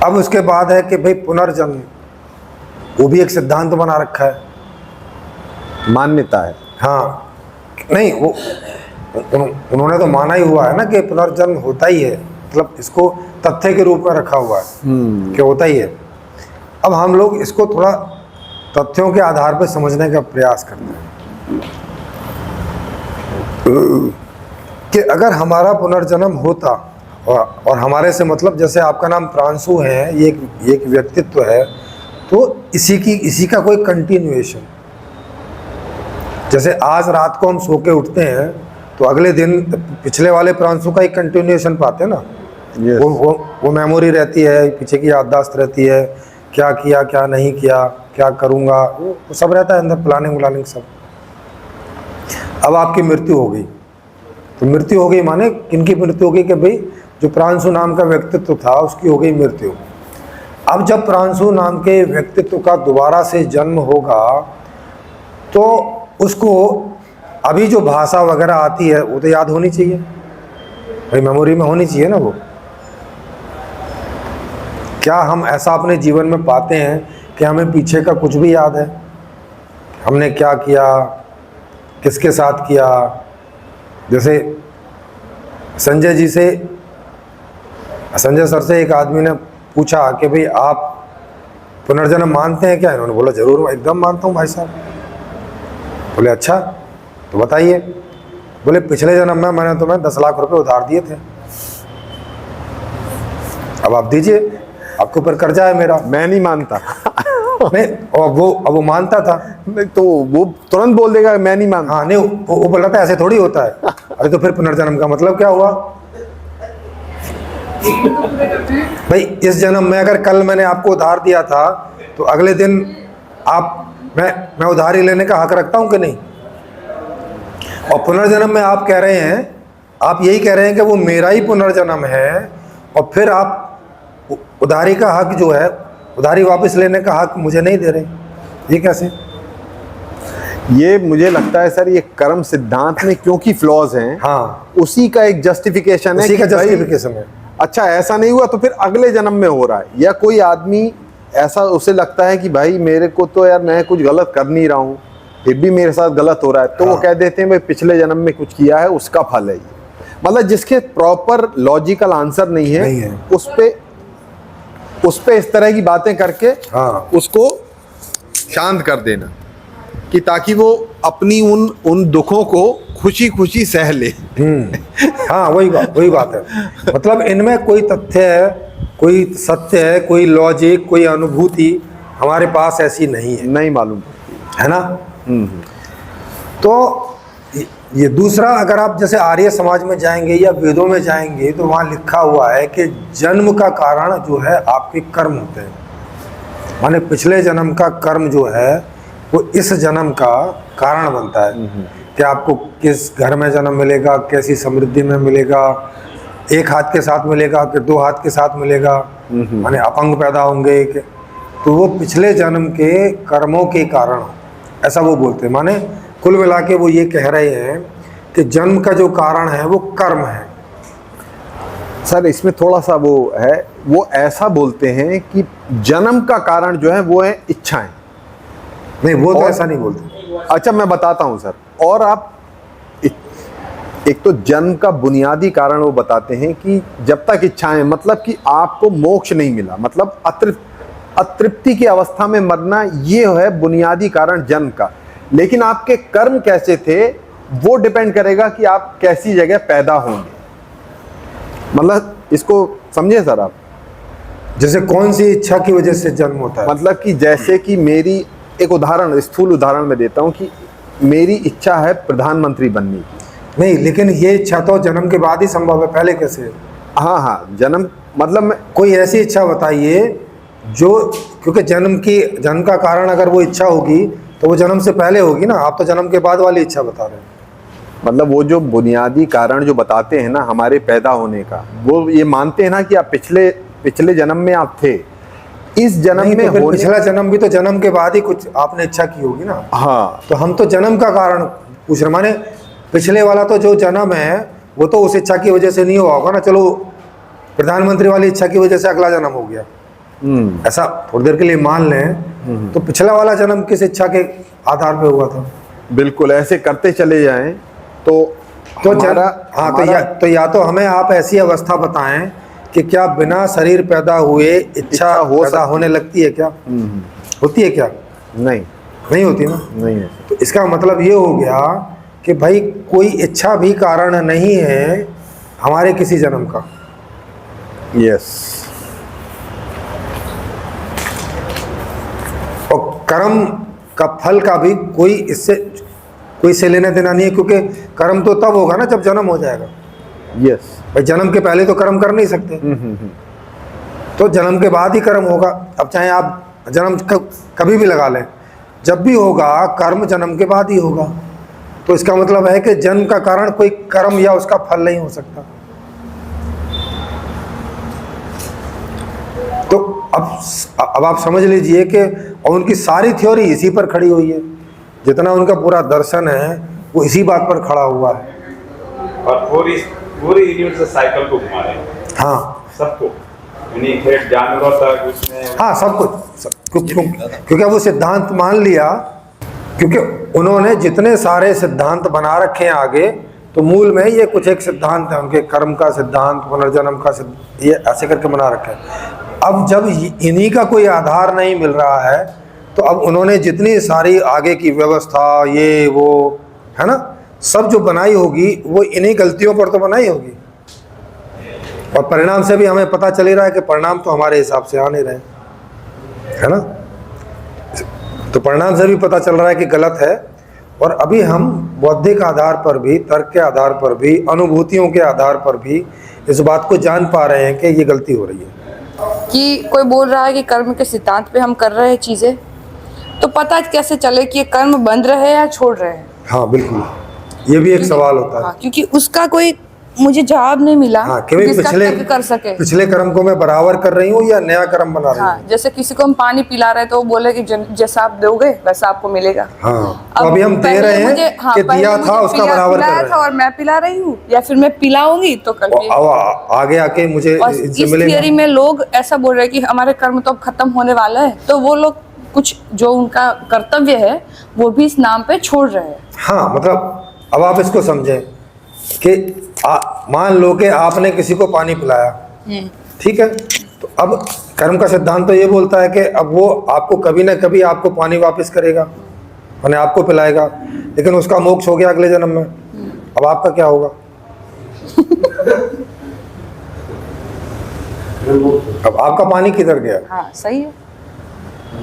अब उसके बाद है कि भाई पुनर्जन्म, वो भी एक सिद्धांत बना रखा है, मान्यता है। हाँ नहीं वो उन्होंने तो माना ही हुआ है ना कि पुनर्जन्म होता ही है, मतलब इसको तथ्य के रूप में रखा हुआ है कि होता ही है। अब हम लोग इसको थोड़ा तथ्यों के आधार पर समझने का प्रयास करते हैं कि अगर हमारा पुनर्जन्म होता और हमारे से मतलब जैसे आपका नाम प्रांशु है, ये एक व्यक्तित्व है, तो इसी का कोई कंटिन्यूएशन, जैसे आज रात को हम सो के उठते हैं तो अगले दिन पिछले वाले प्रांशु का एक कंटिन्यूएशन पाते हैं ना। Yes. वो मेमोरी रहती है, पीछे की याददाश्त रहती है, क्या किया क्या नहीं किया, क्या करूँगा, वो सब रहता है अंदर, प्लानिंग सब। अब आपकी मृत्यु हो गई, तो मृत्यु हो गई माने किनकी मृत्यु हो गई कि भाई जो प्रांशु नाम का व्यक्तित्व था उसकी हो गई मृत्यु। अब जब प्रांशु नाम के व्यक्तित्व का दोबारा से जन्म होगा तो उसको अभी जो भाषा वगैरह आती है वो तो याद होनी चाहिए भाई, मेमोरी में होनी चाहिए ना वो। क्या हम ऐसा अपने जीवन में पाते हैं कि हमें पीछे का कुछ भी याद है, हमने क्या किया, किसके साथ किया। जैसे संजय सर से एक आदमी ने पूछा कि भाई आप पुनर्जन्म मानते हैं क्या? इन्होंने बोला जरूर, एकदम मानता हूँ भाई साहब। बोले अच्छा तो बताइए। बोले पिछले जन्म में मैंने तुम्हें 10 लाख रुपए उधार दिए थे, अब आप दीजिए, आपके ऊपर कर्जा है मेरा। मैं नहीं मानता। नहीं, और वो मानता था, नहीं तो वो तुरंत बोल देगा मैं नहीं मानता। हाँ नहीं, वो बोल रहा था ऐसे थोड़ी होता है। अरे तो फिर पुनर्जन्म का मतलब क्या हुआ भाई? इस जन्म में अगर कल मैंने आपको उधार दिया था तो अगले दिन मैं उधारी लेने का हक रखता हूं कि नहीं? और पुनर्जन्म में आप कह रहे हैं, आप यही कह रहे हैं कि वो मेरा ही पुनर्जन्म है, और फिर आप उधारी का हक जो है, उधारी वापस लेने का हक मुझे नहीं दे रहे। ये कैसे? ये मुझे लगता है सर ये कर्म सिद्धांत में क्योंकि फ्लॉज हैं, हाँ उसी का एक जस्टिफिकेशन है, उसी का कि भाई जस्टिफिकेशन है। अच्छा ऐसा नहीं हुआ तो फिर अगले जन्म में हो रहा है, या कोई आदमी ऐसा उसे लगता है कि भाई मेरे को तो यार मैं कुछ गलत कर नहीं रहा हूँ फिर भी मेरे साथ गलत हो रहा है, तो वो कह देते हैं भाई पिछले जन्म में कुछ किया है उसका फल है ये। मतलब जिसके प्रॉपर लॉजिकल आंसर नहीं है। उस पे इस तरह की बातें करके उसको शांत कर देना कि ताकि वो अपनी उन दुखों को खुशी खुशी सह ले। हाँ वही बात है। मतलब इनमें कोई तथ्य है, कोई सत्य है, कोई लॉजिक, कोई अनुभूति हमारे पास ऐसी नहीं है, नहीं मालूम है ना। तो ये दूसरा, अगर आप जैसे आर्य समाज में जाएंगे या वेदों में जाएंगे तो वहाँ लिखा हुआ है कि जन्म का कारण जो है आपके कर्म होते हैं। माने पिछले जन्म का कर्म जो है वो इस जन्म का कारण बनता है कि आपको किस घर में जन्म मिलेगा, कैसी समृद्धि में मिलेगा, एक हाथ के साथ मिलेगा कि 2 हाथ के साथ मिलेगा, माने अपंग पैदा होंगे तो वो पिछले जन्म के कर्मों के कारण, ऐसा वो बोलते हैं। माने कुल मिला के वो ये कह रहे हैं कि जन्म का जो कारण है वो कर्म है। सर इसमें थोड़ा सा वो है, वो ऐसा बोलते हैं कि जन्म का कारण जो है वो है इच्छाएं। नहीं वो तो ऐसा नहीं बोलते। अच्छा मैं बताता हूं सर, और आप एक तो जन्म का बुनियादी कारण वो बताते हैं कि जब तक इच्छाएं, मतलब कि आपको मोक्ष नहीं मिला, मतलब अतृप्ति की अवस्था में मरना, ये है बुनियादी कारण जन्म का। लेकिन आपके कर्म कैसे थे वो डिपेंड करेगा कि आप कैसी जगह पैदा होंगे। मतलब इसको समझे सर आप, जैसे कौन सी इच्छा की वजह से जन्म होता है? मतलब कि जैसे कि मेरी एक उदाहरण, स्थूल उदाहरण में देता हूं कि मेरी इच्छा है प्रधानमंत्री बनने की। नहीं, लेकिन ये इच्छा तो जन्म के बाद ही संभव है, पहले कैसे? हाँ जन्म, मतलब कोई ऐसी इच्छा बताइए जो, क्योंकि जन्म का कारण अगर वो इच्छा होगी तो वो जन्म से पहले होगी ना। आप तो जन्म के बाद वाली इच्छा बता रहे हैं। मतलब वो जो बुनियादी कारण जो बताते हैं ना हमारे पैदा होने का, वो ये मानते हैं ना कि आप पिछले जन्म में आप थे, इस जन्म में तो पिछला जन्म भी तो जन्म के बाद ही कुछ आपने इच्छा की होगी ना। हाँ तो हम तो जन्म का कारण पूछ रहे, माने पिछले वाला तो जो जन्म है वो तो उस इच्छा की वजह से नहीं हुआ होगा ना। चलो प्रधानमंत्री वाली इच्छा की वजह से अगला जन्म हो गया, ऐसा थोड़ी देर के लिए मान लें, तो पिछला वाला जन्म किस इच्छा के आधार पे हुआ था? बिल्कुल, ऐसे करते चले जाएं तो या तो हमें आप ऐसी अवस्था बताएं कि क्या बिना शरीर पैदा हुए इच्छा पैदा होने लगती है क्या? होती है क्या? नहीं होती ना। नहीं है। तो इसका मतलब ये हो गया कि भाई कोई इच्छा भी कारण नहीं है हमारे किसी जन्म का। यस। और कर्म का फल का भी कोई से लेना देना नहीं है, क्योंकि कर्म तो तब होगा ना जब जन्म हो जाएगा। यस। भाई जन्म के पहले तो कर्म कर नहीं सकते, तो जन्म के बाद ही कर्म होगा। अब चाहे आप जन्म कभी भी लगा लें, जब भी होगा कर्म जन्म के बाद ही होगा। तो इसका मतलब है कि जन्म का कारण कोई कर्म या उसका फल नहीं हो सकता। तो अब आप समझ लीजिए कि और उनकी सारी थ्योरी इसी पर खड़ी हुई है, जितना उनका पूरा दर्शन है वो इसी बात पर खड़ा हुआ है। और पूरी यूनिवर्स साइकिल को घुमा रहे हैं। हाँ, सबको, जानवरों तक उसमें। हाँ, सब कुछ क्योंकि अब वो सिद्धांत मान लिया, क्योंकि उन्होंने जितने सारे सिद्धांत बना रखे हैं आगे, तो मूल में ये कुछ एक सिद्धांत है उनके, कर्म का सिद्धांत, पुनर्जन्म का सिद्धांत, ये ऐसे करके बना रखे हैं। अब जब इन्हीं का कोई आधार नहीं मिल रहा है, तो अब उन्होंने जितनी सारी आगे की व्यवस्था ये वो है ना, सब जो बनाई होगी वो इन्हीं गलतियों पर तो बनाई होगी। और परिणाम से भी हमें पता चल ही रहा है कि परिणाम तो हमारे हिसाब से आ नहीं रहे, है ना। तो परिणाम से भी पता चल रहा है कि गलत है। और अभी हम बौद्धिक आधार पर भी, तर्क के आधार पर भी, अनुभूतियों के आधार पर भी इस बात को जान पा रहे हैं कि ये गलती हो रही है। कि कोई बोल रहा है कि कर्म के सिद्धांत पे हम कर रहे हैं चीजें, तो पता कैसे चले कि ये कर्म बंध रहे हैं या छोड़ रहे हैं? हाँ बिल्कुल, ये भी एक सवाल होता है। हाँ, क्योंकि उसका कोई मुझे जवाब नहीं मिला। हाँ, कि पिछले कर्म को मैं बराबर कर रही हूँ या नया कर्म बना रही हूँ। हाँ, जैसे किसी को हम पानी पिला रहे हैं तो वो बोले कि जैसा आप दोगे वैसा आपको मिलेगा। हाँ, तो अभी हम दे रहे हैं कि दिया था उसका बराबर कर रहे हैं। और मैं पिला रही हूँ, या फिर मैं पिलाऊंगी तो कल आगे आके मुझे इस थियरी में लोग ऐसा बोल रहे हैं कि हमारे कर्म तो अब खत्म होने वाला है, तो वो लोग कुछ जो उनका कर्तव्य है वो भी इस नाम पे छोड़ रहे हैं। हाँ, मतलब अब आप इसको समझें कि मान लो कि आपने किसी को पानी पिलाया, ठीक है, तो अब कर्म का सिद्धांत तो ये बोलता है कि अब वो आपको कभी ना कभी आपको पानी वापस करेगा, मैंने आपको पिलाएगा, लेकिन उसका मोक्ष हो गया अगले जन्म में। अब आपका क्या होगा? अब आपका पानी किधर गया? हाँ, सही है।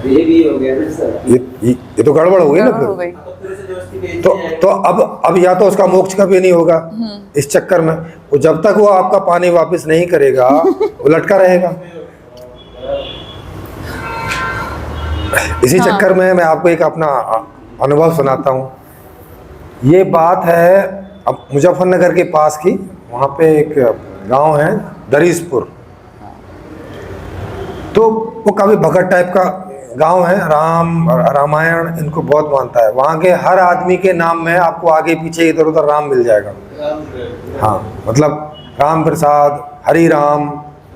ये भी हो गया ना सर, ये तो गड़बड़ हो गई ना फिर। तो अब या तो उसका मोक्ष कभी नहीं होगा इस चक्कर में, वो जब तक वो आपका पानी वापस नहीं करेगा वो लटका रहेगा। इसी चक्कर में मैं आपको एक अपना अनुभव सुनाता हूँ। ये बात है अब मुजफ्फरनगर के पास की, वहाँ पे एक गांव है दरीसपुर, तो वो काफ़ी भगत टाइप का गांव है। रामायण इनको बहुत मानता है। वहाँ के हर आदमी के नाम में आपको आगे पीछे इधर उधर राम मिल जाएगा। हाँ, मतलब राम प्रसाद, हरी राम,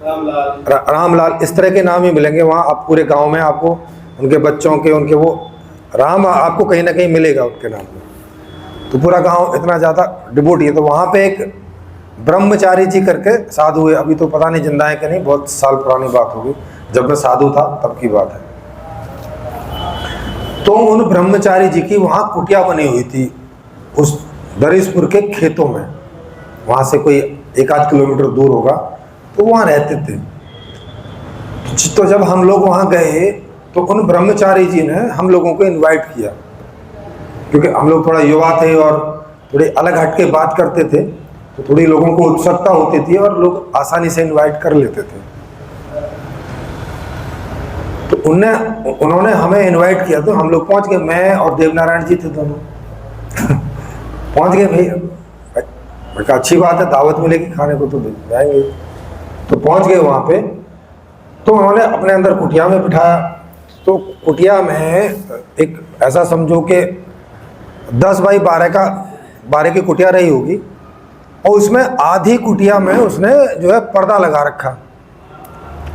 रामलाल, इस तरह के नाम ही मिलेंगे वहाँ। आप पूरे गांव में आपको उनके बच्चों के, उनके वो राम आपको कहीं ना कहीं मिलेगा उनके नाम में। तो पूरा गांव इतना ज़्यादा डिवोटी है। तो वहाँ पे एक ब्रह्मचारी जी करके साधु है, अभी तो पता नहीं जिंदा है कि नहीं, बहुत साल पुरानी बात होगी, जब मैं साधु था तब की बात है। तो उन ब्रह्मचारी जी की वहाँ कुटिया बनी हुई थी उस दरीसपुर के खेतों में, वहाँ से कोई 1-8 किलोमीटर दूर होगा, तो वहाँ रहते थे। तो जब हम लोग वहाँ गए तो उन ब्रह्मचारी जी ने हम लोगों को इनवाइट किया, क्योंकि हम लोग थोड़ा युवा थे और थोड़े अलग हट के बात करते थे, तो थोड़ी लोगों को उत्सुकता होती थी और लोग आसानी से इनवाइट कर लेते थे। तो उन्होंने हमें इनवाइट किया, तो हम लोग पहुंच गए। मैं और देवनारायण जी थे दोनों। पहुंच गए भैया, मैं कहा अच्छी बात है, दावत मिलेगी खाने को तो जाएंगे। तो पहुंच गए वहाँ पे, तो उन्होंने अपने अंदर कुटिया में बिठाया। तो कुटिया में एक ऐसा समझो कि 10 बाई 12 की कुटिया रही होगी, और उसमें आधी कुटिया में उसने जो है पर्दा लगा रखा,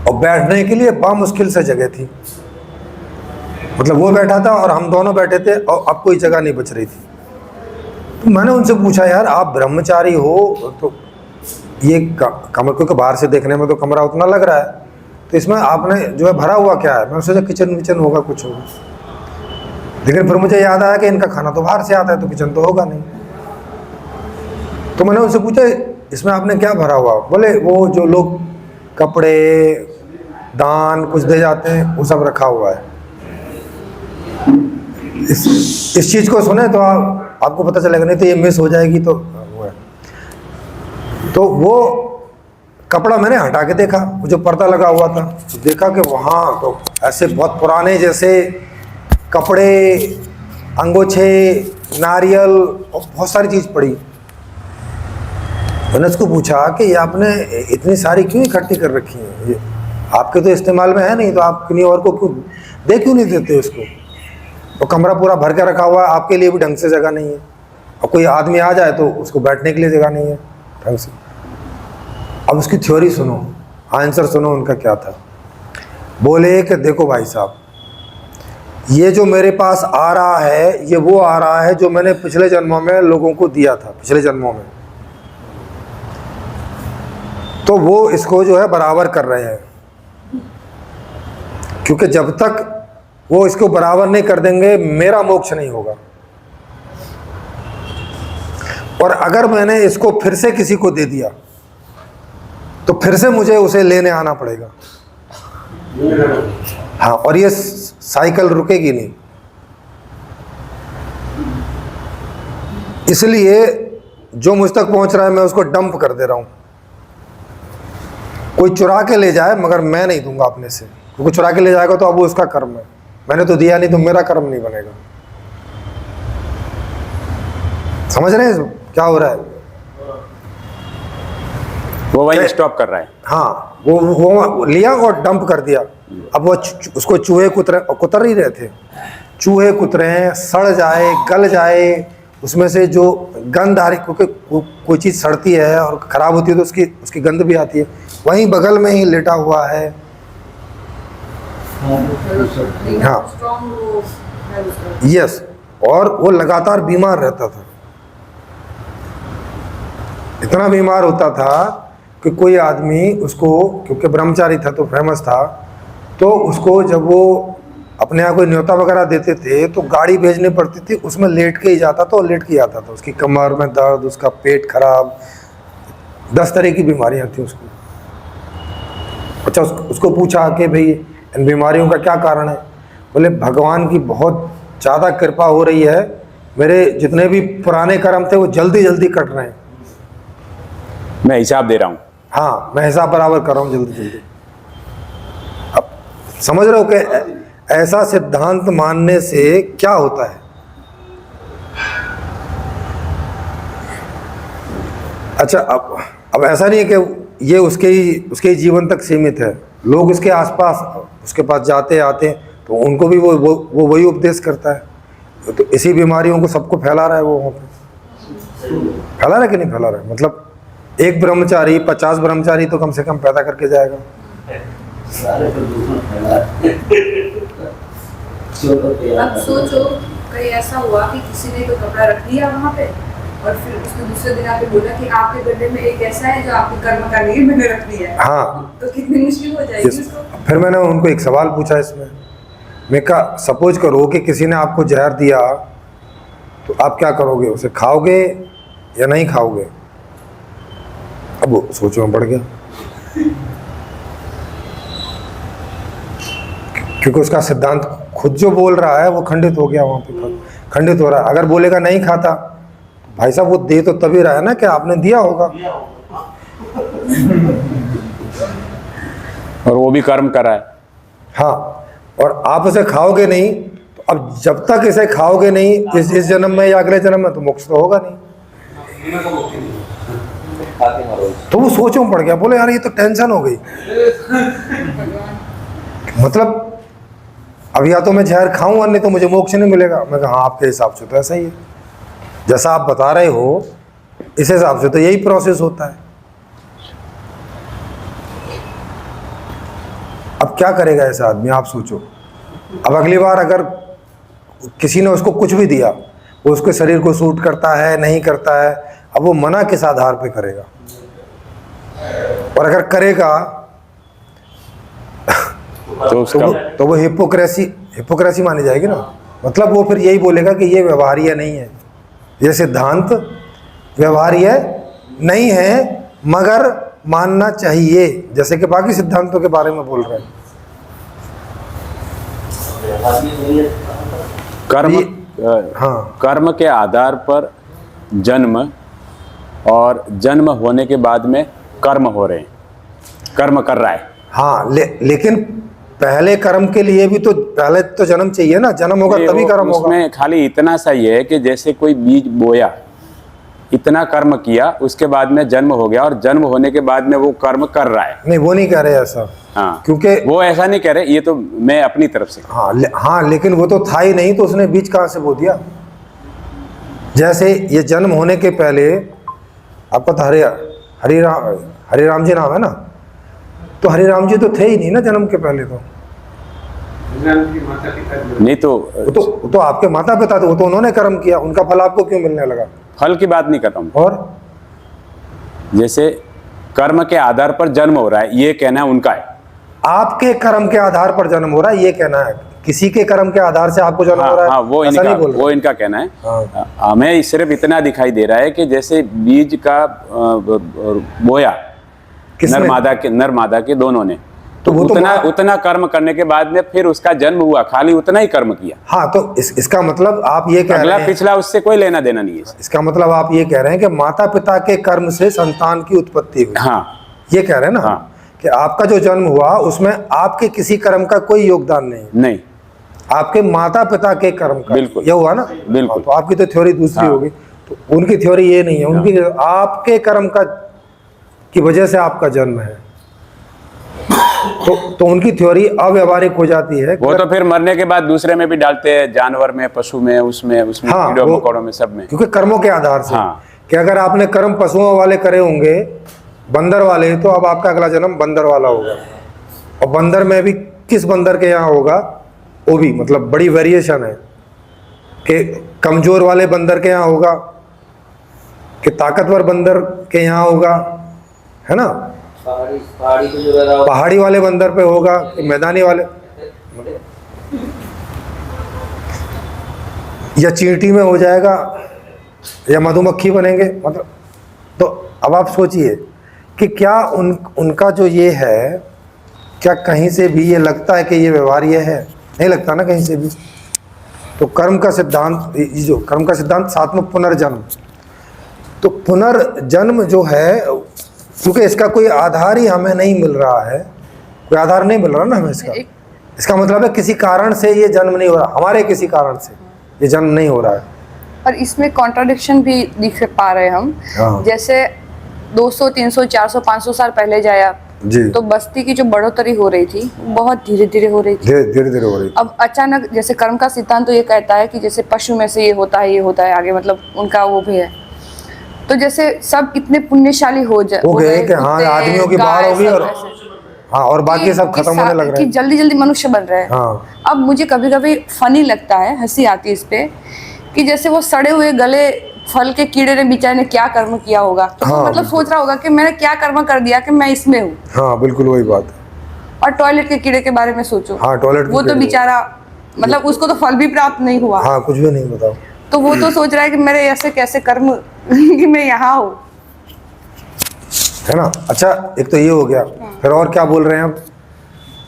और बैठने के लिए बामुश्किल से जगह थी। मतलब वो बैठा था और हम दोनों बैठे थे और अब कोई जगह नहीं बच रही थी। तो मैंने उनसे पूछा, यार आप ब्रह्मचारी हो तो ये कमरा, क्योंकि बाहर से देखने में तो कमरा उतना लग रहा है, तो इसमें आपने जो है भरा हुआ क्या है? मैंने सोचा किचन विचन होगा, कुछ होगा। लेकिन फिर मुझे याद आया कि इनका खाना तो बाहर से आता है, तो किचन तो होगा नहीं। तो मैंने उनसे पूछा, इसमें आपने क्या भरा हुआ? बोले वो जो लोग कपड़े दान कुछ दे जाते हैं वो सब रखा हुआ है। इस चीज़ को सुने तो आपको पता चलेगा, नहीं तो ये मिस हो जाएगी। तो वो है, तो वो कपड़ा मैंने हटा के देखा, वो जो पर्दा लगा हुआ था, तो देखा कि वहाँ तो ऐसे बहुत पुराने जैसे कपड़े, अंगोछे, नारियल और बहुत सारी चीज़ पड़ी। मैंने उसको पूछा कि ये आपने इतनी सारी क्यों इकट्ठी कर रखी है? ये आपके तो इस्तेमाल में है नहीं, तो आप किसी और को क्यों नहीं देते उसको? तो कमरा पूरा भर के रखा हुआ है, आपके लिए भी ढंग से जगह नहीं है, और कोई आदमी आ जाए तो उसको बैठने के लिए जगह नहीं है ढंग से। अब उसकी थ्योरी सुनो, आंसर सुनो उनका क्या था। बोले कि देखो भाई साहब, ये जो मेरे पास आ रहा है, ये वो आ रहा है जो मैंने पिछले जन्मों में लोगों को दिया था, पिछले जन्मों में। तो वो इसको जो है बराबर कर रहे हैं, क्योंकि जब तक वो इसको बराबर नहीं कर देंगे मेरा मोक्ष नहीं होगा। और अगर मैंने इसको फिर से किसी को दे दिया तो फिर से मुझे उसे लेने आना पड़ेगा। हाँ, और ये साइकिल रुकेगी नहीं। इसलिए जो मुझ तक पहुंच रहा है मैं उसको डंप कर दे रहा हूं। कोई चुरा के ले जाए मगर मैं नहीं दूंगा अपने से, क्योंकि चुरा के ले जाएगा तो अब वो उसका कर्म है, मैंने तो दिया नहीं तो मेरा कर्म नहीं बनेगा। समझ रहे हैं क्या हो रहा है? वो वही स्टॉप कर रहा है। हाँ, वो लिया और डंप कर दिया। अब वो उसको चूहे कुतर ही रहे थे, चूहे कुतरे हैं, सड़ जाए, गल जाए, उसमें से जो गंध आ रही, क्योंकि कोई चीज़ सड़ती है और ख़राब होती है तो उसकी गंध भी आती है। वहीं बगल में ही लेटा हुआ है। हाँ, यस, और वो लगातार बीमार रहता था। इतना बीमार होता था कि कोई आदमी उसको, क्योंकि ब्रह्मचारी था तो फेमस था, तो उसको जब वो अपने यहाँ कोई न्योता वगैरह देते थे तो गाड़ी भेजनी पड़ती थी, उसमें लेट के ही जाता था और लेट के ही आता था। उसकी कमर में दर्द, उसका पेट खराब, 10 तरह की बीमारियाँ थी उसको। अच्छा, उसको पूछा कि भाई इन बीमारियों का क्या कारण है? बोले भगवान की बहुत ज़्यादा कृपा हो रही है, मेरे जितने भी पुराने कर्म थे वो जल्दी जल्दी कट रहे हैं। मैं हिसाब दे रहा हूँ। हाँ, मैं हिसाब बराबर कर रहा हूँ जल्दी जल्दी। अब समझ रहे हो कि ऐसा सिद्धांत मानने से क्या होता है? अच्छा, अब ऐसा नहीं है कि ये उसके ही जीवन तक सीमित है। लोग उसके आसपास, उसके पास जाते आते हैं तो उनको भी वो वही उपदेश करता है। तो इसी बीमारियों को सबको फैला रहा है। वो वहाँ पे फैला रहा है कि नहीं फैला रहा है? मतलब एक ब्रह्मचारी 50 ब्रह्मचारी तो कम से कम पैदा करके जाएगा। सारे प्रदूषण फैला अब सोचो कहीं ऐसा हुआ कि किसी ने कोई कपड़ा रख दिया वहाँ पे और फिर उसने दूसरे दिन आके बोला कि आपके गड्ढे में एक ऐसा है जो आपके कर्म का नहीं, मैंने रख दिया है। हाँ, तो कितनी मुश्किल हो जाएगी उसको। फिर मैंने उनको एक सवाल पूछा इसमें। मैं कहा सपोज करो कि किसी ने आपको जहर दिया तो आप क्या करोगे? उसे खाओगे या नहीं खाओगे? अब वो सोचो में पड़ गया, क्योंकि उसका सिद्धांत खुद जो बोल रहा है वो खंडित हो गया, वहाँ पे खंडित हो रहा है। अगर बोलेगा नहीं खाता, भाई साहब वो दे तो तभी रहा है ना कि आपने दिया होगा, और वो भी कर्म कर रहा है। हाँ, और आप उसे खाओगे नहीं तो अब जब तक इसे खाओगे नहीं इस जन्म में या अगले जन्म में, तो मोक्ष तो होगा नहीं। तो वो सोचो में पड़ गया, बोले यार ये तो टेंशन हो गई। मतलब अब या तो मैं जहर खाऊं और नहीं तो मुझे मोक्ष नहीं मिलेगा। मैं कहा हाँ, आपके हिसाब से तो ऐसा ही है, जैसा आप बता रहे हो इस हिसाब से तो यही प्रोसेस होता है। अब क्या करेगा ऐसा आदमी, आप सोचो। अब अगली बार अगर किसी ने उसको कुछ भी दिया, वो उसके शरीर को सूट करता है नहीं करता है, अब वो मना किस आधार पे करेगा? और अगर करेगा तो उसका तो वो हिपोक्रेसी मानी जाएगी ना। मतलब वो फिर यही बोलेगा कि ये व्यवहार्य नहीं है, ये सिद्धांत व्यवहार्य नहीं है, मगर मानना चाहिए, जैसे कि बाकी सिद्धांतों के बारे में बोल रहे हैं। कर्म हाँ। कर्म के आधार पर जन्म और जन्म होने के बाद में कर्म हो रहे हैं, कर्म कर रहा है। हाँ, लेकिन पहले कर्म के लिए भी तो पहले तो जन्म चाहिए ना, जन्म होगा ये तभी कर्म होगा। उसमें खाली इतना सा ही है कि जैसे कोई बीज बोया, इतना कर्म किया, उसके बाद में जन्म हो गया, और जन्म होने के बाद में वो कर्म कर रहा है। नहीं, वो नहीं कह रहे ऐसा। हाँ, क्योंकि वो ऐसा नहीं कह रहे, ये तो मैं अपनी तरफ से। हाँ, लेकिन वो तो था ही नहीं, तो उसने बीज कहाँ से बो दिया? जैसे ये जन्म होने के पहले आपका तो हरिराम जी नाम है ना, तो हरिराम जी तो थे ही नहीं ना जन्म के पहले। तो नहीं तो वो तो आपके माता पिता थे, वो तो उन्होंने कर्म किया, उनका फल आपको क्यों मिलने लगा? फल की बात नहीं कर रहा हूँ। और जैसे कर्म के आधार पर जन्म हो रहा है, ये कहना उनका है। आपके कर्म के आधार पर जन्म हो रहा है, ये कहना है। किसी के कर्म के आधार से आपको जन्म हो रहा है, हाँ, वो ऐसा नहीं बोल रहे। वो इनका कहना है। हाँ। हमें सिर्फ इतना दिखाई दे रहा है कि जैसे बीज का बोया नर मादा के दोनों ने, तो वो तो उतना कर्म करने के बाद में फिर उसका जन्म हुआ, खाली उतना ही कर्म किया। हाँ, तो इसका मतलब आप ये कह रहे अगला हैं, पिछला उससे कोई लेना देना नहीं है। इसका मतलब आप ये कह रहे हैं कि माता पिता के कर्म से संतान की उत्पत्ति हुई। हाँ, ये कह रहे हैं ना। हाँ। कि आपका जो जन्म हुआ उसमें आपके किसी कर्म का कोई योगदान नहीं, नहीं, आपके माता पिता के कर्म का। बिल्कुल। ये हुआ ना। बिल्कुल। तो आपकी तो थ्योरी दूसरी होगी, तो उनकी थ्योरी ये नहीं है। उनकी आपके कर्म का की वजह से आपका जन्म है, तो उनकी थ्योरी अव्यवहारिक हो जाती है। वो तो फिर मरने के बाद दूसरे में भी डालते हैं, जानवर में, पशु में, उसमें हाँ, कीड़ों मकोड़ों में, सब में। क्योंकि कर्मों के आधार से। हाँ। कि अगर आपने कर्म पशुओं वाले करे होंगे, बंदर वाले, तो अब आपका अगला जन्म बंदर वाला होगा। और बंदर में भी किस बंदर के यहाँ होगा, वो भी मतलब बड़ी वेरिएशन है। कि कमजोर वाले बंदर के यहाँ होगा, कि ताकतवर बंदर के यहाँ होगा, है ना। पहाड़ी को जो लगा हुआ- पहाड़ी वाले बंदर पे होगा, कि मैदानी वाले, या चींटी में हो जाएगा, या मधुमक्खी बनेंगे। मतलब तो अब आप सोचिए कि क्या उनका जो ये है, क्या कहीं से भी ये लगता है कि ये व्यवहार्य है? नहीं लगता ना कहीं से भी। तो कर्म का सिद्धांत, ये जो कर्म का सिद्धांत, साथ में पुनर्जन्म। तो पुनर्जन्म जो है, क्योंकि इसका कोई आधार ही हमें नहीं मिल रहा है, कोई आधार नहीं मिल रहा ना हमें इसका मतलब है किसी कारण से ये जन्म नहीं हो रहा, हमारे किसी कारण से ये जन्म नहीं हो रहा है। और इसमें कॉन्ट्राडिक्शन भी दिख पा रहे हैं हम। हाँ। जैसे 200, 300, 400, 500 साल पहले जाया जी। तो बस्ती की जो बढ़ोतरी हो रही थी बहुत धीरे धीरे हो रही थी। धीरे धीरे हो रही। अब अचानक, जैसे कर्म का सिद्धांत तो ये कहता है कि जैसे पशु में से ये होता है आगे, मतलब उनका वो भी है। तो जैसे सब इतने पुण्यशाली हो गए कि हाँ, कुत्ते, आदमियों की बाढ़ गाय, होगी, सब और ऐसे। हाँ, और बाकी सब खत्म होने लग रहे कि हैं। जल्दी जल्दी मनुष्य बन रहे हैं। हाँ। अब मुझे कभी कभी फनी लगता है, हंसी आती है इस पे, कि जैसे वो सड़े हुए गले फल के कीड़े ने बेचारे ने क्या कर्म किया होगा। तो हाँ, वो मतलब सोच रहा होगा कि मैंने क्या कर्म कर दिया कि मैं इसमें हूँ। हाँ, बिल्कुल वही बात है। और टॉयलेट के कीड़े के बारे में सोचो। हाँ, टॉयलेट के वो तो कीड़े। बेचारा, मतलब उसको तो फल भी प्राप्त नहीं हुआ। हाँ, कुछ भी नहीं बताओ। तो वो तो सोच रहा है कि मेरे ऐसे कैसे कर्म कि मैं यहाँ हूँ, है ना। अच्छा, एक तो ये हो गया। फिर और क्या बोल रहे हैं अब?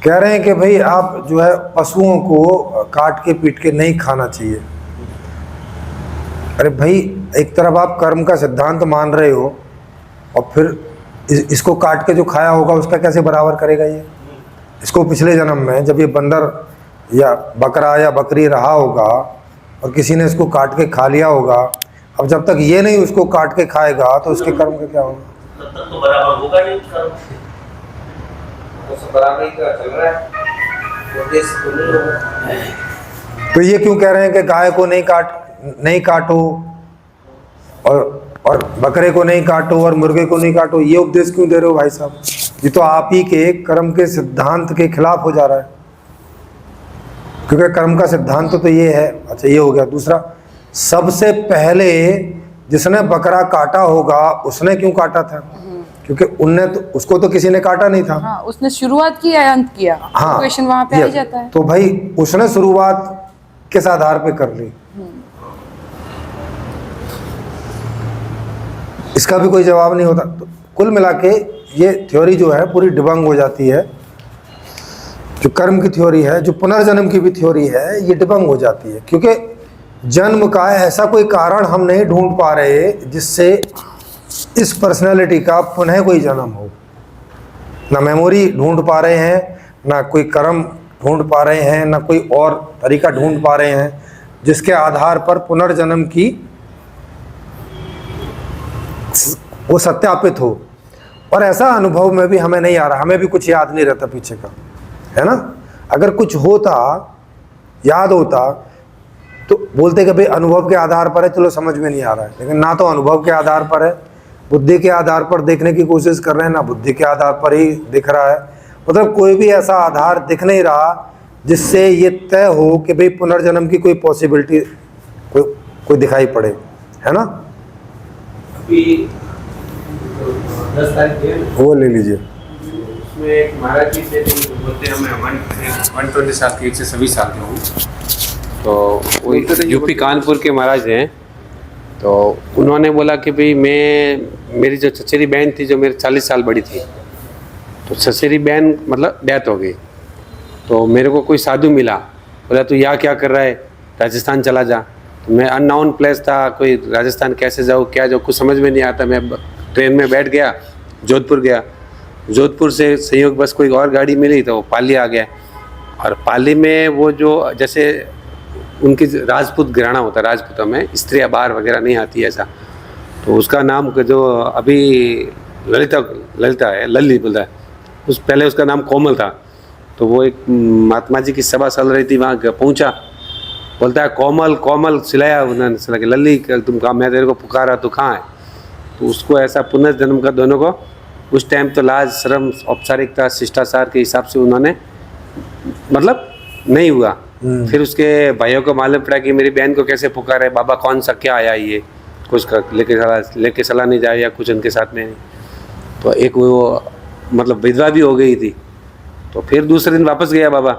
कह रहे हैं कि भाई आप जो है पशुओं को काट के पीट के नहीं खाना चाहिए। अरे भाई, एक तरफ आप कर्म का सिद्धांत मान रहे हो, और फिर इसको काट के जो खाया होगा उसका कैसे बराबर करेगा ये? इसको पिछले जन्म में जब ये बंदर या बकरा या बकरी रहा होगा और किसी ने इसको काट के खा लिया होगा, अब जब तक ये नहीं उसको काट के खाएगा तो उसके कर्म का क्या होगा? तब तक तो बराबर होगा नहीं कर्म, तो सब बराबर ही का चल रहा है, उद्देश्य तो नहीं होगा। तो ये क्यों कह रहे हैं कि गाय को नहीं काटो, और बकरे को नहीं काटो, और मुर्गे को नहीं काटो? ये उपदेश क्यों दे रहे हो भाई साहब? ये तो आप ही के कर्म के सिद्धांत के खिलाफ हो जा रहा है, क्योंकि कर्म का सिद्धांत तो ये है। अच्छा, ये हो गया। दूसरा, सबसे पहले जिसने बकरा काटा होगा उसने क्यों काटा था? क्योंकि उनने तो, उसको तो किसी ने काटा नहीं था। हाँ, उसने शुरुआत की या अंत किया, हाँ, क्वेश्चन वहां पे आ ही जाता है। तो भाई उसने शुरुआत किस आधार पे कर ली? इसका भी कोई जवाब नहीं होता। तो कुल मिला के ये थ्योरी जो है पूरी डिबंग हो जाती है। जो कर्म की थ्योरी है, जो पुनर्जन्म की भी थ्योरी है, ये डिबंग हो जाती है, क्योंकि जन्म का ऐसा कोई कारण हम नहीं ढूंढ पा रहे जिससे इस पर्सनैलिटी का पुनः कोई जन्म हो। ना मेमोरी ढूंढ पा रहे हैं, ना कोई कर्म ढूंढ पा रहे हैं, ना कोई और तरीका ढूंढ पा रहे हैं जिसके आधार पर पुनर्जन्म की वो सत्यापित हो। और ऐसा अनुभव में भी हमें नहीं आ रहा, हमें भी कुछ याद नहीं रहता पीछे का, है ना। अगर कुछ होता, याद होता, तो बोलते कि भाई अनुभव के आधार पर है, चलो समझ में नहीं आ रहा है। लेकिन ना तो अनुभव के आधार पर है, बुद्धि के आधार पर देखने की कोशिश कर रहे हैं, ना बुद्धि के आधार पर ही दिख रहा है। मतलब कोई भी ऐसा आधार दिख नहीं रहा जिससे ये तय हो कि भाई पुनर्जन्म की कोई पॉसिबिलिटी कोई दिखाई पड़े, है ना। अभी 10 तारीख है, वो ले लीजिए। उसमें एक महाराज जी थे, बोलते हैं मैं 120 साल के, 126 साल के हूँ। तो वो यूपी कानपुर के महाराज हैं। तो उन्होंने बोला कि भाई मेरी जो चचेरी बहन थी, जो मेरे 40 साल बड़ी थी, तो चचेरी बहन मतलब डेथ हो गई। तो मेरे को कोई साधु मिला, बोला तू यहाँ क्या कर रहा है, राजस्थान चला जा। तो मैं अननोन प्लेस था, कोई राजस्थान कैसे जाऊँ, क्या जाऊँ, कुछ समझ में नहीं आता। मैं ट्रेन में बैठ गया, जोधपुर गया। जोधपुर से संयोग बस कोई और गाड़ी मिली तो पाली आ गया। और पाली में वो जो जैसे उनकी राजपूत घराना होता है, राजपूतों में स्त्रियाँ बाहर वगैरह नहीं आती ऐसा। तो उसका नाम जो अभी ललिता है, लल्ली बोलता है, उस पहले उसका नाम कोमल था। तो वो एक महात्मा जी की सभा चल रही थी, वहाँ पहुँचा, बोलता है कोमल कोमल, सिलाया उन्होंने, सिला के लल्ली तुम कहाँ, मैं तेरे को पुकारा, तू कहाँ है। तो उसको ऐसा पुनर्जन्म का दोनों को उस टाइम तो लाज शर्म औपचारिकता शिष्टाचार के हिसाब से उन्होंने मतलब नहीं हुआ। फिर उसके भाइयों को मालूम पड़ा कि मेरी बहन को कैसे पुकारे, बाबा कौन सा क्या आया ये, कुछ लेके चला नहीं जाए या कुछ उनके साथ में। तो एक वो मतलब विधवा भी हो गई थी। तो फिर दूसरे दिन वापस गया बाबा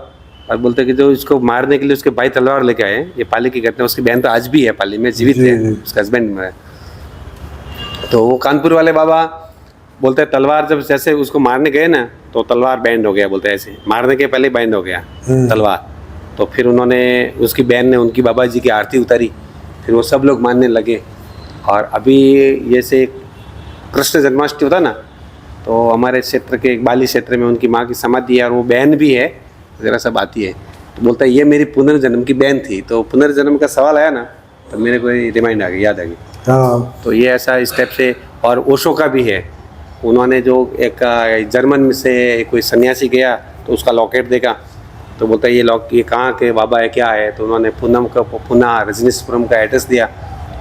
और बोलते कि जो इसको मारने के लिए उसके भाई तलवार लेके आए। ये पाली की घटना, उसकी बहन तो आज भी है पाली में, जीवित है, उसका हस्बैंड में। तो वो कानपुर वाले बाबा बोलते हैं तलवार जब जैसे उसको मारने गए ना, तो तलवार बैंड हो गया, बोलते हैं ऐसे मारने के पहले बैंड हो गया तलवार। तो फिर उन्होंने, उसकी बहन ने उनकी बाबा जी की आरती उतारी, फिर वो सब लोग मानने लगे। और अभी जैसे कृष्ण जन्माष्टमी होता ना, तो हमारे क्षेत्र के एक बाली क्षेत्र में उनकी माँ की समाधि है और वो बहन भी है, ज़रा सब आती है। तो बोलता है ये मेरी पुनर्जन्म की बहन थी। तो पुनर्जन्म का सवाल आया ना, तो मेरे को रिमाइंड आ गई, याद आ गई। हाँ, तो ये ऐसा स्टेप से। और ओशो का भी है, उन्होंने जो एक जर्मन में से कोई सन्यासी गया तो उसका लॉकेट देखा, तो बोलता है ये कहाँ के बाबा है, क्या है। तो उन्होंने पुनः रजनीशपुरम का एड्रेस दिया।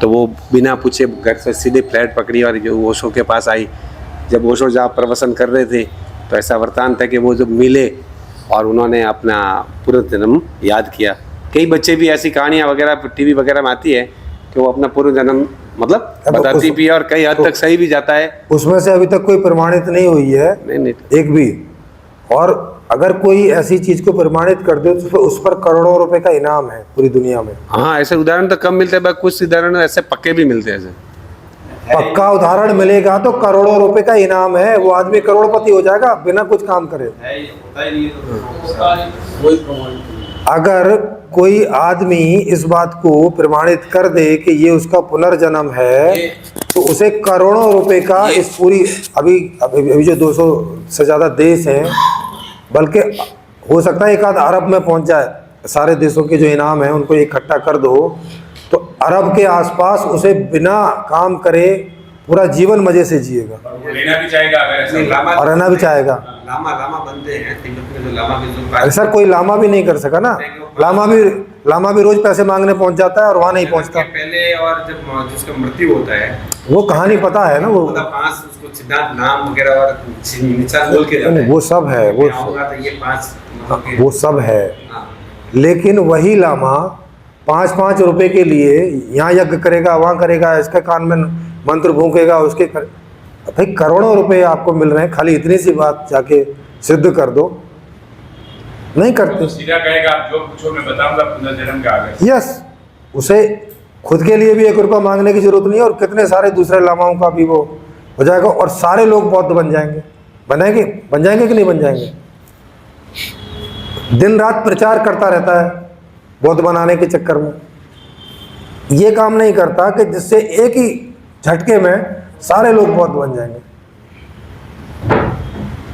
तो वो बिना पूछे घर से सीधे फ्लाइट पकड़ी और जो ओशो के पास आई। जब ओशो जहाँ प्रवचन कर रहे थे तो ऐसा वरदान था कि वो जब मिले और उन्होंने अपना पूर्वजन्म याद किया। कई बच्चे भी ऐसी कहानियाँ वगैरह टीवी वगैरह में आती है कि वो अपना पूर्वजन्म मतलब बताती भी है और कई हद तक सही भी जाता है। उसमें से अभी तक कोई प्रमाणित नहीं हुई है, नहीं एक भी। और अगर कोई ऐसी चीज को प्रमाणित कर दे तो उस पर करोड़ों रुपए का इनाम है पूरी दुनिया में। हाँ, ऐसे उदाहरण तो कम मिलते हैं, कुछ उदाहरण ऐसे पक्के भी मिलते हैं। ऐसे पक्का उदाहरण मिलेगा तो करोड़ों रुपए का इनाम है, वो आदमी करोड़पति हो जाएगा बिना कुछ काम करे। अगर कोई आदमी इस बात को प्रमाणित कर दे कि ये उसका पुनर्जन्म है, तो उसे करोड़ों रुपए का इस पूरी अभी जो 200 से ज्यादा देश हैं, बल्कि हो सकता है एक आध अरब में पहुंच जाए। सारे देशों के जो इनाम है उनको इकट्ठा कर दो तो अरब के आसपास उसे बिना काम करे पूरा जीवन मजे से जिएगा लेना भी चाहेगा अगर ऐसा और रहना भी चाहेगा। लामा बनते हैं तिब्बत में, जो लामा के जो अरे सर, कोई लामा भी नहीं कर सका ना। लामा भी रोज पैसे मांगने पहुंच जाता है और वहाँ नहीं पहुंचता। पहले और जब जिसका मृत्यु होता है वो कहानी पता है ना, वो मतलब 5 उसको सिद्धांत नाम वगैरह और निशान बोल के जाता है। वो सब है, वो आऊंगा तो ये 5 वो सब है। हाँ। लेकिन वही लामा 5-5 रुपए के लिए यहाँ यज्ञ करेगा, वहाँ करेगा, इसके कान में मंत्र फूकेगा, उसके भाई करोड़ों रुपए आपको मिल रहे हैं, खाली इतनी सी बात जाके सिद्ध कर दो, नहीं करते। तो सीधा कहेगा आप जो पूछो मैं बताऊंगा पुनर्जन्म का आगे। यस, उसे खुद के लिए भी 1 रुपया मांगने की जरूरत नहीं है और कितने सारे दूसरे लामाओं का भी वो हो जाएगा और सारे लोग बौद्ध बन जाएंगे। बन जाएंगे कि नहीं बन जाएंगे? दिन रात प्रचार करता रहता है बौद्ध बनाने के चक्कर में। ये काम नहीं करता कि जिससे एक ही झटके में सारे लोग बौद्ध बन जाएंगे।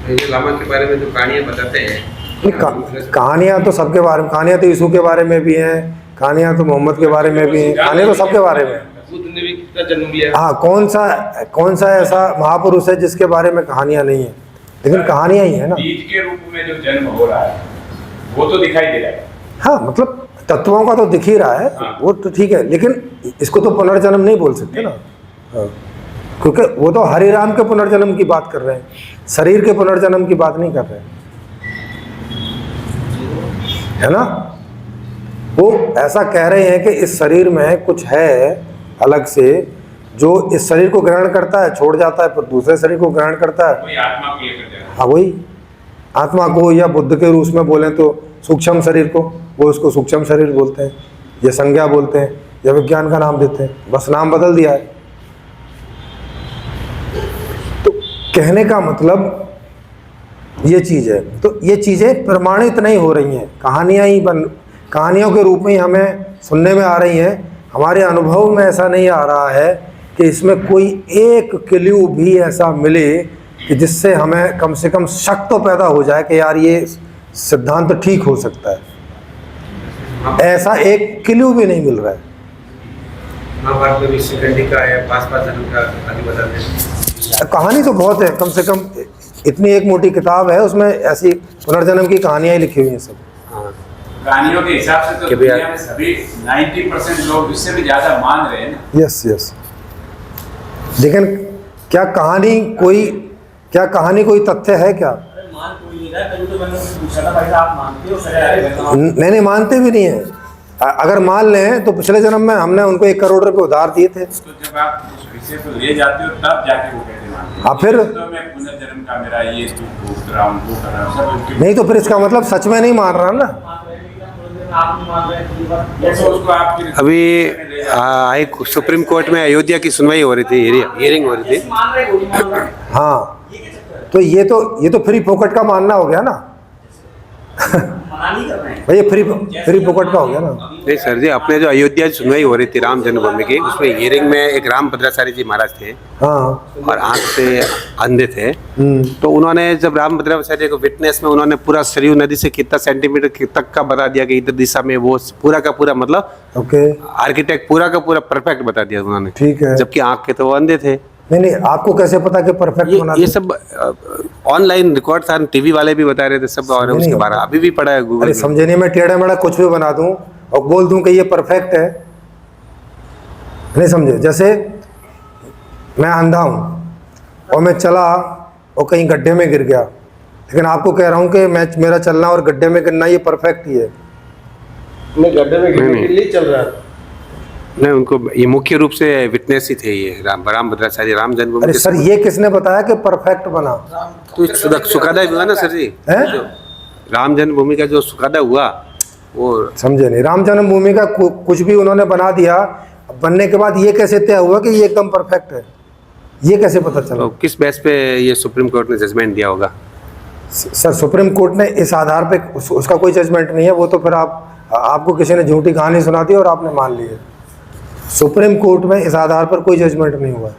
ये लामा के बारे में जो कहानियां बताते हैं, कहानियाँ तो सबके बारे में, कहानियाँ तो यीशु के बारे में भी हैं, कहानियाँ तो मोहम्मद के बारे में भी हैं, कहानियाँ तो सबके बारे में। बुद्ध ने भी कितना जन्म लिया। हाँ, कौन सा ऐसा महापुरुष है जिसके बारे में कहानियाँ नहीं है? लेकिन कहानियाँ ही है ना। बीज के रूप में जो जन्म हो रहा है वो तो दिखाई दे रहा है। हाँ, मतलब तत्वों का तो दिख ही रहा है, वो तो ठीक है, लेकिन इसको तो पुनर्जन्म नहीं बोल सकते ना। हाँ, क्योंकि वो तो हरि राम के पुनर्जन्म की बात कर रहे हैं, शरीर के पुनर्जन्म की बात नहीं कर रहे हैं, है ना। वो ऐसा कह रहे हैं कि इस शरीर में कुछ है अलग से, जो इस शरीर को ग्रहण करता है, छोड़ जाता है, फिर दूसरे शरीर को ग्रहण करता है। कोई आत्मा को लेकर जा रहा है। हाँ, वही आत्मा को, या बुद्ध के रूप में बोलें तो सूक्ष्म शरीर को, वो उसको सूक्ष्म शरीर बोलते हैं, या संज्ञा बोलते हैं, या विज्ञान का नाम देते हैं, बस नाम बदल दिया है। तो कहने का मतलब ये चीज़ है। तो ये चीज़ें प्रमाणित नहीं हो रही हैं, कहानियों के रूप में ही हमें सुनने में आ रही हैं। हमारे अनुभव में ऐसा नहीं आ रहा है कि इसमें कोई एक क्ल्यू भी ऐसा मिले कि जिससे हमें कम से कम शक तो पैदा हो जाए कि यार ये सिद्धांत तो ठीक हो सकता है। ऐसा एक क्ल्यू भी नहीं मिल रहा है। महाभारत में भी शिखंडिका है, 5-5 जन्म का आदि बताते हैं। कहानी तो बहुत है, कम से कम इतनी एक मोटी किताब है, उसमें ऐसी पुनर्जन्म की कहानियाँ ही लिखी हुई हैं सब। कहानियों के हिसाब से तो दुनिया में सभी 90% लोग इससे भी ज्यादा मान रहे हैं ना। यस। लेकिन क्या कहानी कोई तथ्य है क्या? नहीं, मानते भी नहीं है। अगर मान लें तो पिछले जन्म में हमने उनको 1 करोड़ रुपए उधार दिए थे। तो जब आप उस विषय को ले जाते हो तब जाके वो कहते मानते हैं। हाँ, फिर तो मैं पुनर्जन्म का मेरा ये भूख रहा हूँ, वो कर रहा हूँ, सब उनके नहीं, तो फिर इसका मतलब सच में नहीं मान रहा ना। उसको आप फिर अभी सुप्रीम कोर्ट में अयोध्या की सुनवाई हो रही थी, हियरिंग हो रही थी। हाँ, तो ये तो फ्री फोकट का मानना हो गया ना। भाई ये फ्री फोकट का हो गया ना। नहीं सर जी, अपने जो अयोध्या की सुनवाई हो रही थी राम जन्मभूमि की, उसमें हियरिंग में एक राम भद्राचार्य जी महाराज थे। हाँ, और आंख से अंधे थे। तो उन्होंने जब राम भद्राचार्य को विटनेस में उन्होंने पूरा सरयू नदी से कितना सेंटीमीटर तक का बता दिया कि इधर दिशा में, वो पूरा का पूरा मतलब ओके, आर्किटेक्ट पूरा का पूरा परफेक्ट बता दिया उन्होंने। ठीक है। जबकि आंख के तो वो अंधे थे। नहीं, आपको कैसे पता कि परफेक्ट बना ये सब ऑनलाइन रिकॉर्ड था, टीवी वाले भी बता रहे थे सब, और उसके बारे अभी भी पड़ा है गूगल। अरे समझे नहीं, मैं टेढ़ा मेढ़ा कुछ भी बना दूं और बोल दूं कि ये परफेक्ट है, नहीं समझे। जैसे मैं अंधा हूं और मैं चला और कहीं गड्ढे में गिर गया, लेकिन आपको कह रहा हूं कि मेरा चलना और गड्ढे में गिरना ये परफेक्ट ही है। मैं गड्ढे में गिरने के लिए चल रहा था। नहीं, उनको ये मुख्य रूप से विटनेस ही थे, ये राम भद्राचार्य राम जन्मभूमि। अरे सर, ये किसने बताया कि परफेक्ट बना? तो सुखदा हुआ ना सर जी, जो राम जन्मभूमि का जो सुखदा हुआ वो समझे नहीं। राम जन्मभूमि का कुछ भी उन्होंने बना दिया, बनने के बाद ये कैसे तय हुआ कि ये एकदम परफेक्ट है? ये कैसे पता चला? तो किस बेस पे ये सुप्रीम कोर्ट ने जजमेंट दिया होगा? सर, सुप्रीम कोर्ट ने इस आधार पे उसका कोई जजमेंट नहीं है, वो तो फिर आपको किसी ने झूठी कहानी सुना दी और आपने मान ली है। सुप्रीम कोर्ट में इस आधार पर कोई जजमेंट नहीं हुआ है।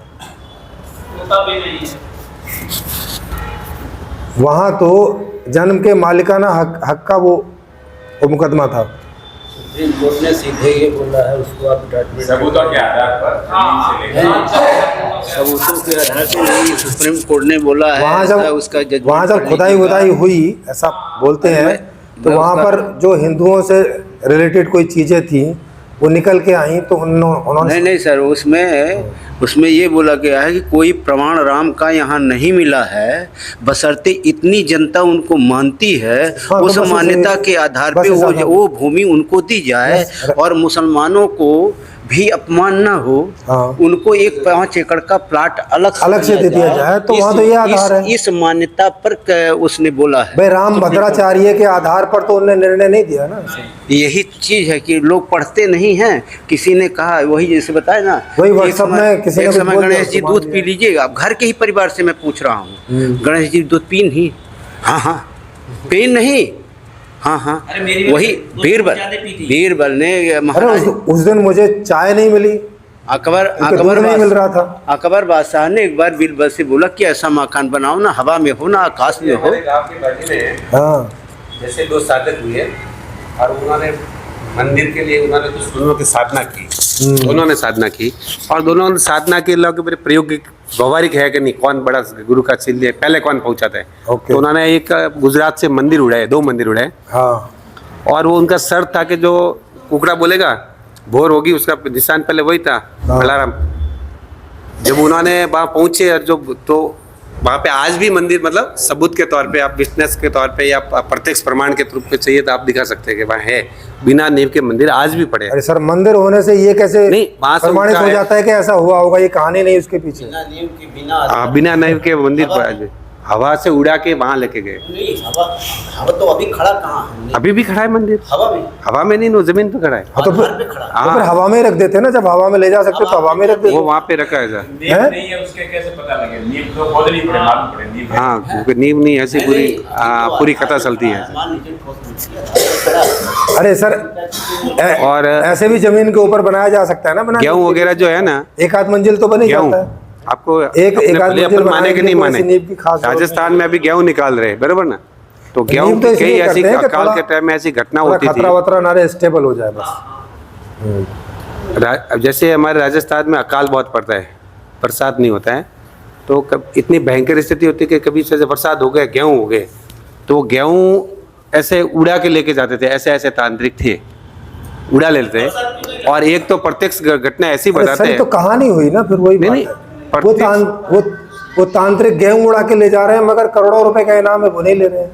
वहाँ तो जन्म के मालिकाना हक का वो मुकदमा था। सुप्रीम कोर्ट ने सीधे ये बोला है, उसको आप सबूतों के आधार पर सबूतों के आधार पर नहीं, सुप्रीम कोर्ट ने बोला है। वहाँ जब खुदाई हुई, ऐसा बोलते हैं, तो मैं वहाँ उसका- पर जो हिंदुओं से रिलेटेड कोई चीज़ें थी वो निकल के आई, तो उन्होंने नहीं सर, उसमें ये बोला गया है कि कोई प्रमाण राम का यहाँ नहीं मिला है, बशर्ते इतनी जनता उनको मानती है, हाँ, तो उस बस मान्यता इसे- के आधार बस पे ऐसा था। वो भूमि उनको दी जाए बस- और मुसलमानों को भी अपमान ना हो। हाँ। उनको एक 5 एकड़ का प्लाट अलग से दे दिया जाए, तो वहाँ तो ये आधार है। इस मान्यता पर उसने बोला है। भाई राम भद्राचार्य के आधार पर तो उन्होंने निर्णय नहीं दिया ना। यही चीज है कि लोग पढ़ते नहीं हैं। किसी ने कहा, वही जैसे बताया ना, वही एक व्हाट्सएप समय- में किसी ने एक कुछ समय बोल दिया, गणेश जी उसको दूध मान पी लिया। लीजिएगा। अब घर के ही परिवार से मैं पूछ रहा हूँ, गणेश जी दूध पी नहीं? हाँ हाँ, पी नहीं? हाँ हाँ, वही बीरबल ने अरे महाराज उस दिन मुझे चाय नहीं मिली, अकबर उनके दूध नहीं मिल रहा था। अकबर बादशाह ने एक बार बीरबल से बोला कि ऐसा मकान बनाओ ना, हवा में हो ना आकाश में हो। हमारे गांव के बाजी में हाँ जैसे 2 साधक हुए और उन्होंने मंदिर के लिए उन्होंने कुछ दोनों की साधना की, दोनों ने साधना की और दोनों ने साधना के लोग मेरे प्रायोगिक व्यवहारिक है कि नहीं, कौन बड़ा गुरु का चिल्ले पहले कौन पहुंचाता है। ओके। तो उन्होंने एक गुजरात से मंदिर उड़ाए, 2 मंदिर उड़ाए हाँ और वो उनका शर्त था कि जो कुकड़ा बोलेगा भोर होगी, उसका निशान पहले वही था अलार्म। जब उन्होंने वहाँ पहुंचे और जो तो वहाँ पे आज भी मंदिर, मतलब सबूत के तौर पे, आप विटनेस के तौर पे या प्रत्यक्ष प्रमाण के रूप में चाहिए तो आप दिखा सकते हैं कि वहाँ है, बिना नींव के मंदिर आज भी पड़े हैं। अरे सर, मंदिर होने से ये कैसे नहीं, वहाँ से प्रमाणित उनका हो है। जाता है कि ऐसा हुआ होगा? ये कहानी नहीं उसके पीछे। बिना नींव के मंदिर पर आज हवा से उड़ा के वहाँ लेके गए। नहीं, हवा तो अभी खड़ा कहाँ है? अभी भी खड़ा है मंदिर, हवा में नहीं, वो जमीन पे खड़ा है। हाँ तो फिर हवा में ही रख देते ना, जब हवा में ले जा सकते तो हवा में रख देते वो वहाँ पे रखा है सर। हैं? नहीं है उसके कैसे पता लगे? नींव तो खोदनी पड़े, मालूम पड़े नींव है। हाँ, क्योंकि नींव नहीं ऐसी पूरी कथा चलती है। अरे सर, और ऐसे भी जमीन के ऊपर बनाया जा सकता है ना, बना गेहूं वगैरह जो है ना, एक आध मंजिल तो बनी गेहूं जाता है। आपको एक अपने आध भले मंजिल अपन माने कि नहीं बनाने के लिए माने, कोई नींव की खास जरूरत राजस्थान में अभी गेहूं निकाल रहे हैं, बराबर ना? तो गेहूं नींव तो की इसलिए कई ऐसी करते हैं कि अकाल थोड़ा- के टाइम में ऐसी घटना थोड़ा होती थी। खतरा वतरा ना रहे, स्टेबल हो जाए बस। अब जैसे हमारे राजस्थान में अकाल बहुत पड़ता है, बरसात नहीं होता है, तो इतनी भयंकर स्थिति होती है कि कभी से बरसात हो गए, गेहूं हो गए, तो गेहूं ऐसे उड़ा के लेके जाते थे। ऐसे ऐसे तांत्रिक थे, उड़ा लेते थे। और एक तो प्रत्यक्ष घटना ऐसी अरे बताते सर, ये हैं। तो कहानी हुई ना, फिर वही नहीं, बात नहीं, है। वो तांत्रिक गेहूं उड़ा के ले जा रहे हैं, मगर करोड़ों रुपए का इनाम है, वो नहीं ले रहे हैं।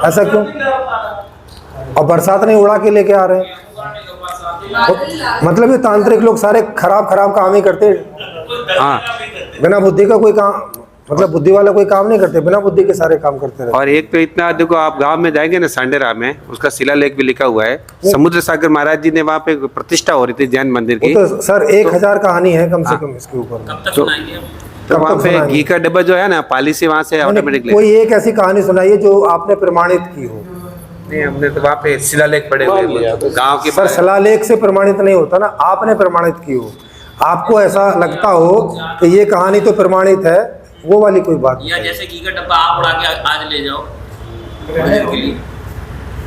ऐसा क्यों? और बरसात नहीं उड़ा के लेके आ रहे हैं। मतलब ये तांत्रिक लोग सारे खराब काम ही करते हैं। हाँ, बिना बुद्धि का कोई काम, मतलब बुद्धि वाला कोई काम नहीं करते, बिना बुद्धि के सारे काम करते रहते। और एक तो इतना देखो, आप गांव में जाएंगे ना, सांडेरा में उसका शिलालेख भी लिखा हुआ है। समुद्र सागर महाराज जी ने वहाँ पे प्रतिष्ठा हो रही थी जैन मंदिर वो की, तो सर 1000 कहानी है कम से कम इसके ऊपर। तो वहाँ पे सुनाएंगे? घी का डब्बा जो है ना, पॉलिसी वहाँ से ऑटोमेटिकली। कोई एक ऐसी कहानी सुनाइए जो आपने प्रमाणित की हो। नहीं, हमने तो वहाँ पे शिलालेख पड़े हुए गाँव के। सर, शिलालेख से प्रमाणित नहीं होता ना, आपने प्रमाणित की हो, आपको ऐसा लगता हो कि ये कहानी तो प्रमाणित है, वो वाली कोई बात या जैसे घी का डब्बा आप उड़ा के आज ले जाओ मंदिर के लिए।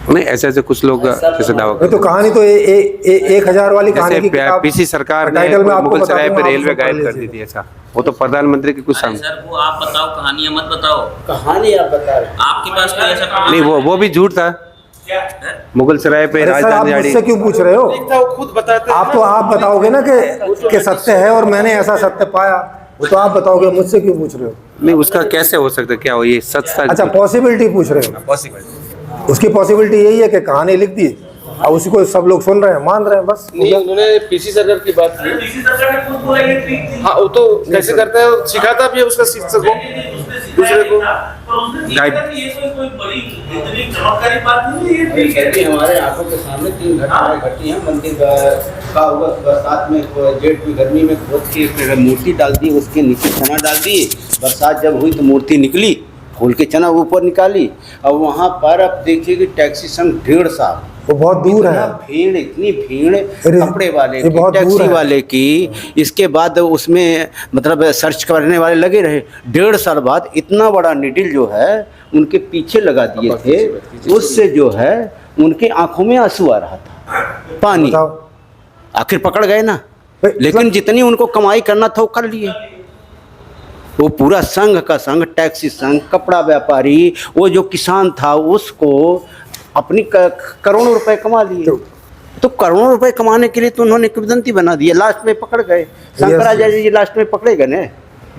नहीं, ऐसे ऐसे कुछ लोग जैसे दावा नहीं। तो कहानी तो 1000 वाली कहानी की जैसे किताब पीसी सरकार ने टाइटल में आपको मुगल बता सराय दूंगा, पे आप रेलवे उसको पढ़ गायब कर दी लीजिएगा। थी। ऐसा वो तो प्रधानमंत्री की कुछ अरे सामने। सर, वो आप बताओ, कहानियां मत बताओ। कहानी आप बता रहे हैं। आपके पास कोई ऐसा प्रमाण नहीं, वो भी झूठ था। मुगल सराय पे अरे सर, आप राजधानी मुझसे झाड़ी। क्यों पूछ रहे हो? खुद बताते हैं। आप बताओगे ना कि सत्य है और मैंने ऐसा सत्य पाया, वो तो आप बताओगे, मुझसे क्यों पूछ रहे हो? नहीं, उसका कैसे हो सकता, क्या हो ये सच था? अच्छा, पॉसिबिलिटी पूछ रहे हो? पॉसिबल। उसकी पॉसिबिलिटी यही है कि कहानी लिख दी और उसी को सब लोग सुन रहे हैं, मान रहे हैं, बस। नहीं, उन्होंने पीसी सरकार की बात की। पीसी सरकार ने खुद बोला ये ट्रिक थी। हाँ, वो तो कैसे करता है, सिखाता भी है उसका शिष्य को, दूसरे को। कहते हमारे आंखों के सामने 3 घटनाएं घटी हैं। मंदिर का हुआ बरसात में, जेठ में, गर्मी में खोद के मूर्ति डाल दी, उसके नीचे चना डाल दिए। बरसात जब हुई तो मूर्ति निकली, खोल के चना ऊपर निकाली। अब वहाँ पर अब देखिए कि टैक्सी संग 1.5 साल, वो बहुत दूर है। भीड़, इतनी भीड़, अरे, कपड़े वाले ये की, बहुत दूर टैक्सी है। वाले की। इसके बाद उसमें मतलब सर्च करने वाले लगे रहे। 1.5 साल बाद इतना बड़ा निडिल जो है उनके पीछे लगा दिए थे, उससे जो है उनके आंखों में आंसू आ रहा था, पानी। बताओ। आखिर पकड़ गए ना, लेकिन जितनी उनको कमाई करना था वो कर लिए। वो पूरा संघ का संघ, टैक्सी संघ, कपड़ा व्यापारी, वो जो किसान था उसको अपनी करोड़ों रुपए कमा लिए। तो करोड़ों रुपए कमाने के लिए तो उन्होंने किंवदंती बना दी, लास्ट में पकड़ गए। शंकराचार्य जी लास्ट में पकड़े गए ना,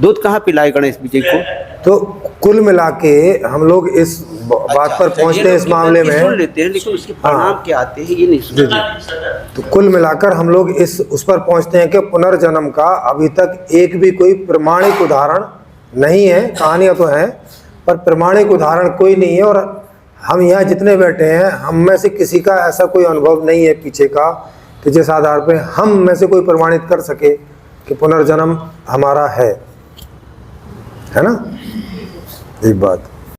दूध कहाँ पिलाए गणेश विजय को। तो कुल मिला के हम लोग इस बात पर पहुंचते हैं इस मामले में, सुन लेते हैं लेकिन उसके परिणाम क्या आते हैं ये नहीं सुनते। तो कुल मिलाकर हम लोग उस पर पहुंचते हैं कि पुनर्जन्म का अभी तक एक भी कोई प्रमाणिक उदाहरण नहीं है। कहानियां तो हैं पर प्रमाणिक उदाहरण कोई नहीं है। और हम यहाँ जितने बैठे हैं हम में से किसी का ऐसा कोई अनुभव नहीं है पीछे का कि जिस आधार पे हम में से कोई प्रमाणित कर सके कि पुनर्जन्म हमारा है ना। एक बात